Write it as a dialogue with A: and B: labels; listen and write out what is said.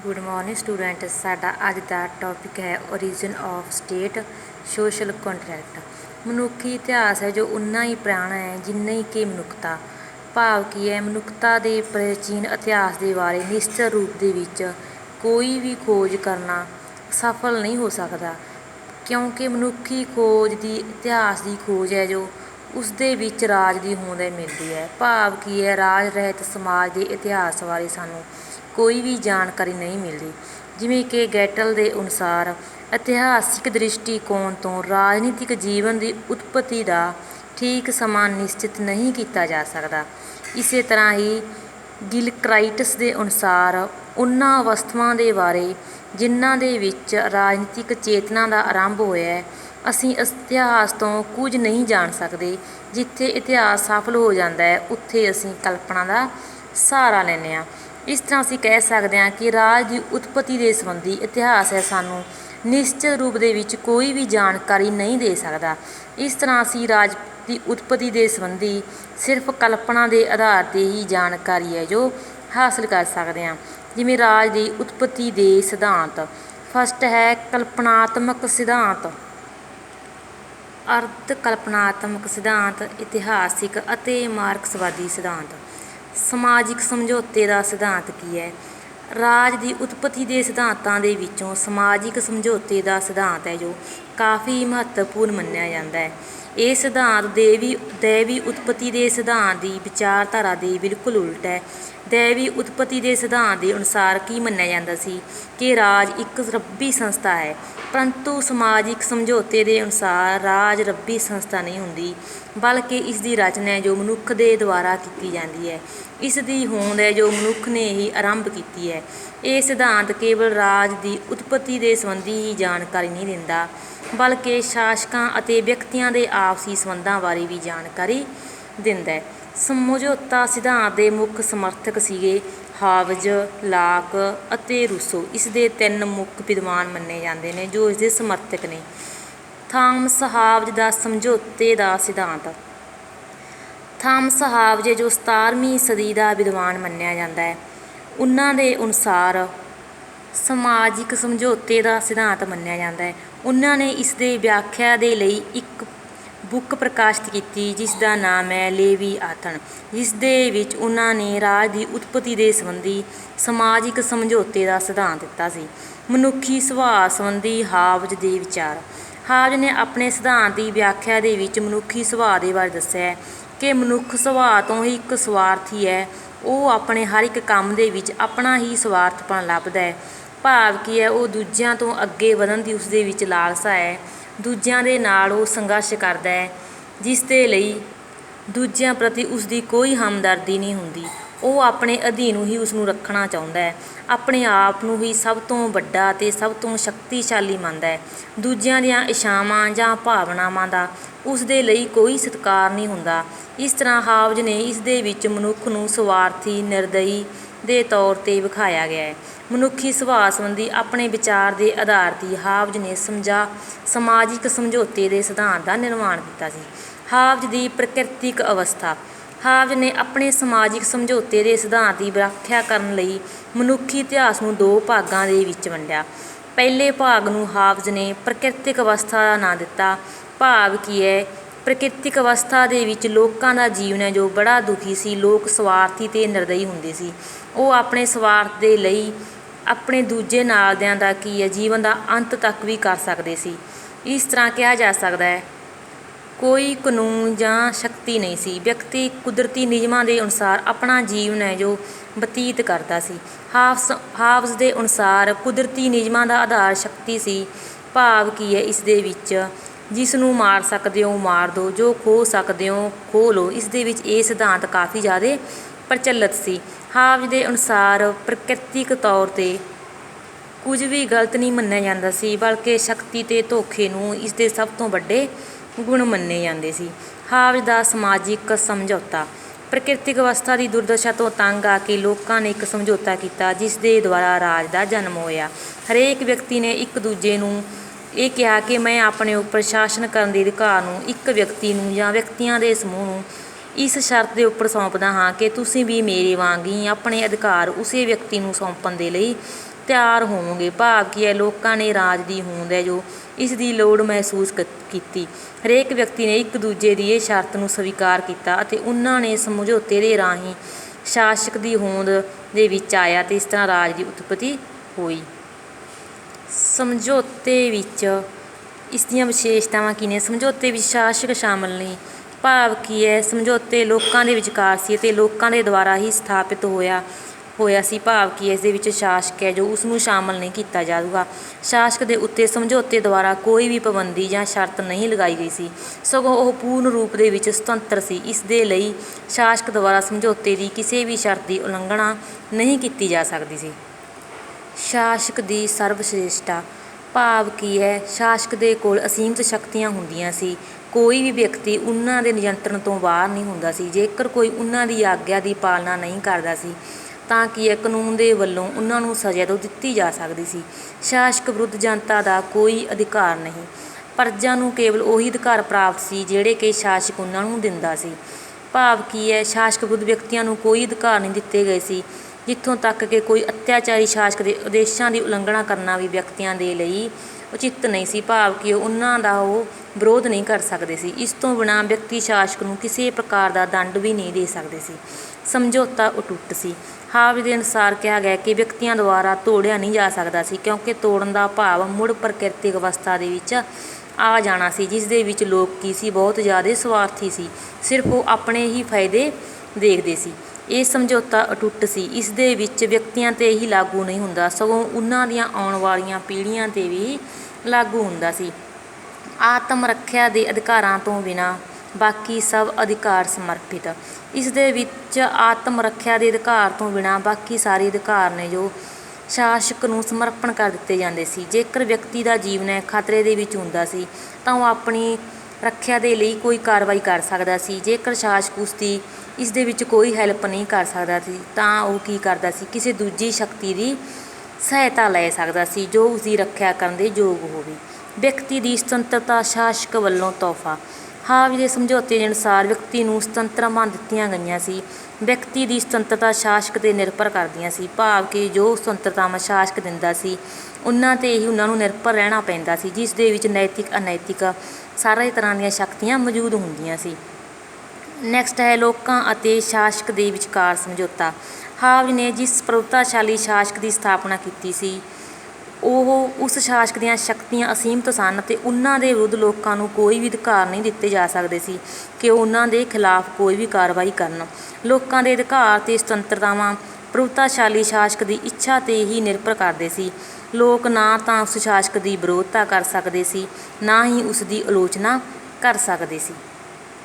A: Good morning student. साडा अज का topic है origin of state social contract. मनुखी इतिहास है जो उन्ना ही पुराना है जिन्ना ही कि मनुखता। भाव की है, मनुखता के प्राचीन इतिहास के बारे निश्चित रूप दे विच कोई भी खोज करना सफल नहीं हो सकता, क्योंकि मनुखी खोज की इतिहास की खोज है जो उसदे विच राज की होंद मिलती है। भाव की है, राज रहित समाज के इतिहास बारे सानू कोई भी जानकारी नहीं मिलती। जिमें कि गैटल के अनुसार इतिहासिक दृष्टिकोण तो राजनीतिक जीवन की उत्पत्ति का ठीक समा निश्चित नहीं किया जा सकता। इस तरह ही गिलक्राइट्स के अनुसार उन्हां अवस्थावां के बारे जिन्हां दे विच राजनीतिक चेतना का आरंभ होया है, असीं इतिहास तो कुछ नहीं जान सकते। जिथे इतिहास सफल हो जाता है उत्थे असीं कल्पना का सहारा लैंदे हां। इस तरह असीं कह सकते हैं कि राज की उत्पत्ति के संबंधी इतिहास है सानू निश्चित रूप दे विच कोई भी जानकारी नहीं दे सकता। इस तरह असीं राज की उत्पत्ति के संबंधी सिर्फ कल्पना के आधार पर ही जानकारी है जो हासिल कर सकते हैं। जिवें राज की उत्पत्ति के सिद्धांत। फस्ट है कल्पनात्मक सिद्धांत। अर्ध कल्पनात्मक सिद्धांत, इतिहासिक अते मार्क्सवादी सिद्धांत। समाजिक समझौते का सिद्धांत की है। राज की उत्पत्ति के सिद्धांतों के विचों समाजिक समझौते का सिद्धांत है जो काफ़ी महत्वपूर्ण मन्निया जाता है। ये सिद्धांत दैवी उत्पत्ति के सिद्धांत की विचारधारा के बिल्कुल उल्ट है। दैवी उत्पत्ति के सिद्धांत के अनुसार की मन्निया जाता सी कि राज एक रब्बी संस्था है, परंतु समाजिक समझौते के अनुसार राज रब्बी संस्था नहीं होंदी, बल्कि इसकी रचना है जो मनुख के द्वारा की जाती है। इसकी होंद है जो मनुख ने ही आरंभ की है। ये सिद्धांत केवल राज की उत्पत्ति के संबंधी ही जानकारी नहीं दिंदा, बल्कि शासकों और व्यक्तियों के आपसी संबंधों बारे भी जानकारी दिंदा है। समझौता सिद्धांत के मुख्य समर्थक सीगे हावज, लाक और रूसो। इसके तीन मुख्य विद्वान मन्ने जाते हैं जो इसके समर्थक ने। थॉमस हावज का समझौते का सिद्धांत। थॉमस हावज जो 17वीं सदी का विद्वान मन्निया जाता है, उन्होंने अनुसार समाजिक समझौते का सिद्धांत मन्निया जाता है। उन्होंने इसके व्याख्या के लिए एक बुक प्रकाशित की जिसका नाम है लेविआथन, जिसदे विच उन्होंने राज की उत्पत्ति के संबंधी समाजिक समझौते का सिद्धांत दिता सी। मनुखी सुभाਅ संबंधी हावज के विचार। हावज ने अपने सिद्धांत की व्याख्या के विच मनुखी सुभाਅ के बारे दस्सिया कि मनुख सुभाਅ तो ही एक स्वार्थी है। वो अपने हर एक काम दे विच अपना ही स्वार्थपन लभदा है। भाव की है, वो दूजिਆਂ तो अगे ਵਧਣ की उसदे विच लालसा है। दूजिਆਂ ਦੇ ਨਾਲ ਉਹ संघर्ष करता है, जिस दे ਲਈ दूजिਆਂ प्रति उसकी कोई हमदर्दी नहीं होंदी। वो अपने अधीन ही उसनूं रखना चाहुंदा है, अपने आप नूं ही सब तो वड्डा ते सब तो शक्तिशाली मनदा है। दूजिਆਂ ਦੀਆਂ इच्छावां जां भावनावां ਦਾ उस दे ਲਈ कोई सत्कार नहीं हुंदा। इस तरह हावज ने इस दे विच मनुख नूं स्वार्थी निर्दयी ਦੇ तौर ਤੇ ਵਿਖਾਇਆ ਗਿਆ है। मनुखी सुभाਅ संबंधी अपने विचार के आधार पर हावज ने समाजिक समझौते के सिद्धांत का निर्माण किया सी। हावज की प्रकृतिक अवस्था। हावज ने अपने समाजिक समझौते के सिद्धांत की व्याख्या करने लई मनुखी इतिहास नूं दो भागों के विच वंडिया। पहले भाग नूं हावज ने प्रकृतिक अवस्था का नाम दिता। भाव की है, प्रकृतिक अवस्था के विच लोकां दा जीवन है जो बड़ा दुखी सी। लोग स्वार्थी ते निर्दयी हुंदे सी। वो अपने स्वार्थ के लिए अपने दूजे नालदिਆਂ ਦਾ की है जीवन का अंत तक भी कर सकते सी। इस तरह कहा जा सकता है कोई कानून जां शक्ति नहीं सी। व्यक्ति कुदरती नियमों के अनुसार अपना जीवन है जो बतीत करता सी। हावज के अनुसार कुदरती नियमों का आधार शक्ति सी। भाव की है, इस दे विच जिसनूं मार सकते हो मार दो, जो खो सकते हो खो लो। इस दे विच ये सिद्धांत काफ़ी ज़्यादा प्रचलित सी। हावज के अनुसार प्रकृतिक तौर पर कुछ भी गलत नहीं मन्निया जाता सी, बल्कि शक्ति ते धोखे नूं इसदे सब तो वड्डे गुण मन्ने जाते सी। हावज का समाजिक समझौता। प्रकृतिक अवस्था की दुर्दशा तो तंग आके लोगों ने एक समझौता किया जिस दे द्वारा राज का जन्म होया। हरेक व्यक्ति ने एक दूजे नूं ये कहा कि मैं अपने उपर शासन करने के अधिकार नूं एक व्यक्ति नूं जां व्यक्तियों के समूह नूं इस शर्त के उपर सौंपदा हाँ कि तुसीं भी मेरे वांग ही अपने अधिकार उसे व्यक्ति नूं सौंपण दे लई ਤਿਆਰ ਹੋਵੋਗੇ। ਭਾਵ ਕੀ ਹੈ, ਲੋਕਾਂ ਨੇ ਰਾਜ ਦੀ ਹੋਂਦ ਹੈ ਜੋ ਇਸ ਦੀ ਲੋੜ ਮਹਿਸੂਸ ਕੀਤੀ। ਹਰੇਕ ਵਿਅਕਤੀ ਨੇ ਇੱਕ ਦੂਜੇ ਦੀ ਇਹ ਸ਼ਰਤ ਨੂੰ ਸਵੀਕਾਰ ਕੀਤਾ ਅਤੇ ਉਹਨਾਂ ਨੇ ਸਮਝੌਤੇ ਦੇ ਰਾਹੀਂ ਸ਼ਾਸਕ ਦੀ ਹੋਂਦ ਦੇ ਵਿੱਚ ਆਇਆ ਅਤੇ ਇਸ ਤਰ੍ਹਾਂ ਰਾਜ ਦੀ ਉਤਪਤੀ ਹੋਈ। ਸਮਝੌਤੇ ਵਿੱਚ ਇਸ ਦੀਆਂ ਵਿਸ਼ੇਸ਼ਤਾਵਾਂ ਕੀ ਨੇ? ਸਮਝੌਤੇ ਵਿੱਚ ਸ਼ਾਸਕ ਸ਼ਾਮਲ ਨਹੀਂ। ਭਾਵ ਕੀ ਹੈ, ਸਮਝੌਤੇ ਲੋਕਾਂ ਦੇ ਵਿਚਕਾਰ ਸੀ ਅਤੇ ਲੋਕਾਂ ਦੇ ਦੁਆਰਾ ਹੀ ਸਥਾਪਿਤ ਹੋਇਆ ਸੀ। ਭਾਵ ਕੀ ਹੈ, ਇਸ ਦੇ ਵਿੱਚ ਸ਼ਾਸਕ ਹੈ ਜੋ ਉਸਨੂੰ ਸ਼ਾਮਲ ਨਹੀਂ ਕੀਤਾ ਜਾਊਗਾ। ਸ਼ਾਸਕ ਦੇ ਉੱਤੇ ਸਮਝੌਤੇ ਦੁਆਰਾ ਕੋਈ ਵੀ ਪਾਬੰਦੀ ਜਾਂ ਸ਼ਰਤ ਨਹੀਂ ਲਗਾਈ ਗਈ ਸੀ, ਸਗੋਂ ਉਹ ਪੂਰਨ ਰੂਪ ਦੇ ਵਿੱਚ ਸੁਤੰਤਰ ਸੀ। ਇਸ ਦੇ ਲਈ ਸ਼ਾਸਕ ਦੁਆਰਾ ਸਮਝੌਤੇ ਦੀ ਕਿਸੇ ਵੀ ਸ਼ਰਤ ਦੀ ਉਲੰਘਣਾ ਨਹੀਂ ਕੀਤੀ ਜਾ ਸਕਦੀ ਸੀ। ਸ਼ਾਸਕ ਦੀ ਸਰਵਸ਼੍ਰੇਸ਼ਟਤਾ। ਭਾਵ ਕੀ ਹੈ, ਸ਼ਾਸਕ ਦੇ ਕੋਲ ਅਸੀਮਿਤ ਸ਼ਕਤੀਆਂ ਹੁੰਦੀਆਂ ਸੀ। ਕੋਈ ਵੀ ਵਿਅਕਤੀ ਉਹਨਾਂ ਦੇ ਨਿਯੰਤਰਣ ਤੋਂ ਬਾਹਰ ਨਹੀਂ ਹੁੰਦਾ ਸੀ। ਜੇਕਰ ਕੋਈ ਉਹਨਾਂ ਦੀ ਆਗਿਆ ਦੀ ਪਾਲਣਾ ਨਹੀਂ ਕਰਦਾ ਸੀ ਤਾਂ ਕੀ ਹੈ, ਕਾਨੂੰਨ ਦੇ ਵੱਲੋਂ ਉਹਨਾਂ ਨੂੰ ਸਜ਼ਾ ਤੋਂ ਦਿੱਤੀ ਜਾ ਸਕਦੀ ਸੀ। ਸ਼ਾਸਕ ਵਿਰੁੱਧ ਜਨਤਾ ਦਾ ਕੋਈ ਅਧਿਕਾਰ ਨਹੀਂ। ਪ੍ਰਜਾ ਨੂੰ ਕੇਵਲ ਉਹੀ ਅਧਿਕਾਰ ਪ੍ਰਾਪਤ ਸੀ ਜਿਹੜੇ ਕਿ ਸ਼ਾਸਕ ਉਹਨਾਂ ਨੂੰ ਦਿੰਦਾ ਸੀ। ਭਾਵ ਕੀ ਹੈ, ਸ਼ਾਸਕ ਵਿਰੁੱਧ ਵਿਅਕਤੀਆਂ ਨੂੰ ਕੋਈ ਅਧਿਕਾਰ ਨਹੀਂ ਦਿੱਤੇ ਗਏ ਸੀ, ਜਿੱਥੋਂ ਤੱਕ ਕਿ ਕੋਈ ਅਤਿਆਚਾਰੀ ਸ਼ਾਸਕ ਦੇ ਆਦੇਸ਼ਾਂ ਦੀ ਉਲੰਘਣਾ ਕਰਨਾ ਵੀ ਵਿਅਕਤੀਆਂ ਦੇ ਲਈ ਉਚਿਤ ਨਹੀਂ ਸੀ। ਭਾਵ ਕਿ ਉਹਨਾਂ ਦਾ ਉਹ ਵਿਰੋਧ ਨਹੀਂ ਕਰ ਸਕਦੇ ਸੀ। ਇਸ ਤੋਂ ਬਿਨਾਂ ਵਿਅਕਤੀ ਸ਼ਾਸਕ ਨੂੰ ਕਿਸੇ ਪ੍ਰਕਾਰ ਦਾ ਦੰਡ ਵੀ ਨਹੀਂ ਦੇ ਸਕਦੇ ਸੀ। ਸਮਝੌਤਾ ਅਟੁੱਟ ਸੀ। ਹਾਵੀ ਦੇ ਅਨੁਸਾਰ ਕਿਹਾ ਗਿਆ ਕਿ ਵਿਅਕਤੀਆਂ ਦੁਆਰਾ ਤੋੜਿਆ ਨਹੀਂ ਜਾ ਸਕਦਾ ਸੀ, ਕਿਉਂਕਿ ਤੋੜਨ ਦਾ ਭਾਵ ਮੁੜ ਪ੍ਰਕਿਰਤਿਕ ਅਵਸਥਾ ਦੇ ਵਿੱਚ ਆ ਜਾਣਾ ਸੀ, ਜਿਸ ਦੇ ਵਿੱਚ ਲੋਕ ਕੀ ਸੀ, ਬਹੁਤ ਜ਼ਿਆਦਾ ਸਵਾਰਥੀ ਸੀ। ਸਿਰਫ ਉਹ ਆਪਣੇ ਹੀ ਫਾਇਦੇ ਦੇਖਦੇ ਸੀ। ਇਹ ਸਮਝੌਤਾ ਅਟੁੱਟ ਸੀ। ਇਸ ਦੇ ਵਿੱਚ ਵਿਅਕਤੀਆਂ 'ਤੇ ਹੀ ਲਾਗੂ ਨਹੀਂ ਹੁੰਦਾ, ਸਗੋਂ ਉਹਨਾਂ ਦੀਆਂ ਆਉਣ ਵਾਲੀਆਂ ਪੀੜ੍ਹੀਆਂ 'ਤੇ ਵੀ ਲਾਗੂ ਹੁੰਦਾ ਸੀ। ਆਤਮ ਰੱਖਿਆ ਦੇ ਅਧਿਕਾਰਾਂ ਤੋਂ ਬਿਨਾਂ ਬਾਕੀ ਸਭ ਅਧਿਕਾਰ ਸਮਰਪਿਤ। ਇਸ ਦੇ ਵਿੱਚ ਆਤਮ ਰੱਖਿਆ ਦੇ ਅਧਿਕਾਰ ਤੋਂ ਬਿਨਾਂ ਬਾਕੀ ਸਾਰੇ ਅਧਿਕਾਰ ਨੇ ਜੋ ਸ਼ਾਸਕ ਨੂੰ ਸਮਰਪਣ ਕਰ ਦਿੱਤੇ ਜਾਂਦੇ ਸੀ। ਜੇਕਰ ਵਿਅਕਤੀ ਦਾ ਜੀਵਨ ਖਤਰੇ ਦੇ ਵਿੱਚ ਹੁੰਦਾ ਸੀ ਤਾਂ ਉਹ ਆਪਣੀ ਰੱਖਿਆ ਦੇ ਲਈ ਕੋਈ ਕਾਰਵਾਈ ਕਰ ਸਕਦਾ ਸੀ। ਜੇਕਰ ਸ਼ਾਸਕ ਉਸਦੀ ਇਸ ਦੇ ਵਿੱਚ ਕੋਈ ਹੈਲਪ ਨਹੀਂ ਕਰ ਸਕਦਾ ਸੀ ਤਾਂ ਉਹ ਕੀ ਕਰਦਾ ਸੀ, ਕਿਸੇ ਦੂਜੀ ਸ਼ਕਤੀ ਦੀ ਸਹਾਇਤਾ ਲੈ ਸਕਦਾ ਸੀ ਜੋ ਉਸਦੀ ਰੱਖਿਆ ਕਰਨ ਦੇ ਯੋਗ ਹੋਵੇ। ਵਿਅਕਤੀ ਦੀ ਸੁਤੰਤਰਤਾ ਸ਼ਾਸਕ ਵੱਲੋਂ ਤੋਹਫਾ। ਹਾਵੀ ਦੇ ਸਮਝੌਤੇ ਦੇ ਅਨੁਸਾਰ ਵਿਅਕਤੀ ਨੂੰ ਸੁਤੰਤਰਤਾਵਾਂ ਦਿੱਤੀਆਂ ਗਈਆਂ ਸੀ। ਵਿਅਕਤੀ ਦੀ ਸੁਤੰਤਰਤਾ ਸ਼ਾਸਕ 'ਤੇ ਨਿਰਭਰ ਕਰਦੀਆਂ ਸੀ। ਭਾਵ ਕਿ ਜੋ ਸੁਤੰਤਰਤਾਵਾਂ ਸ਼ਾਸਕ ਦਿੰਦਾ ਸੀ ਉਹਨਾਂ 'ਤੇ ਹੀ ਉਹਨਾਂ ਨੂੰ ਨਿਰਭਰ ਰਹਿਣਾ ਪੈਂਦਾ ਸੀ, ਜਿਸ ਦੇ ਵਿੱਚ ਨੈਤਿਕ ਅਨੈਤਿਕ ਸਾਰੇ ਤਰ੍ਹਾਂ ਦੀਆਂ ਸ਼ਕਤੀਆਂ ਮੌਜੂਦ ਹੁੰਦੀਆਂ ਸੀ। ਨੈਕਸਟ ਹੈ ਲੋਕਾਂ ਅਤੇ ਸ਼ਾਸਕ ਦੇ ਵਿਚਕਾਰ ਸਮਝੌਤਾ। ਹਾਵੀ ਨੇ ਜਿਸ ਪ੍ਰਭੁਤਾਸ਼ਾਲੀ ਸ਼ਾਸਕ ਦੀ ਸਥਾਪਨਾ ਕੀਤੀ ਸੀ ਉਹ ਉਸ ਸ਼ਾਸਕ ਦੀਆਂ ਸ਼ਕਤੀਆਂ ਅਸੀਮਿਤ ਸਨ ਅਤੇ ਉਹਨਾਂ ਦੇ ਵਿਰੁੱਧ ਲੋਕਾਂ ਨੂੰ ਕੋਈ ਵੀ ਅਧਿਕਾਰ ਨਹੀਂ ਦਿੱਤੇ ਜਾ ਸਕਦੇ ਸੀ ਕਿ ਉਹ ਉਹਨਾਂ ਦੇ ਖਿਲਾਫ ਕੋਈ ਵੀ ਕਾਰਵਾਈ ਕਰਨ। ਲੋਕਾਂ ਦੇ ਅਧਿਕਾਰ ਅਤੇ ਸੁਤੰਤਰਤਾਵਾਂ ਪ੍ਰਭੁਤਾਸ਼ਾਲੀ ਸ਼ਾਸਕ ਦੀ ਇੱਛਾ 'ਤੇ ਹੀ ਨਿਰਭਰ ਕਰਦੇ ਸੀ। ਲੋਕ ਨਾ ਤਾਂ ਉਸ ਸ਼ਾਸਕ ਦੀ ਵਿਰੋਧਤਾ ਕਰ ਸਕਦੇ ਸੀ, ਨਾ ਹੀ ਉਸ ਦੀ ਆਲੋਚਨਾ ਕਰ ਸਕਦੇ ਸੀ।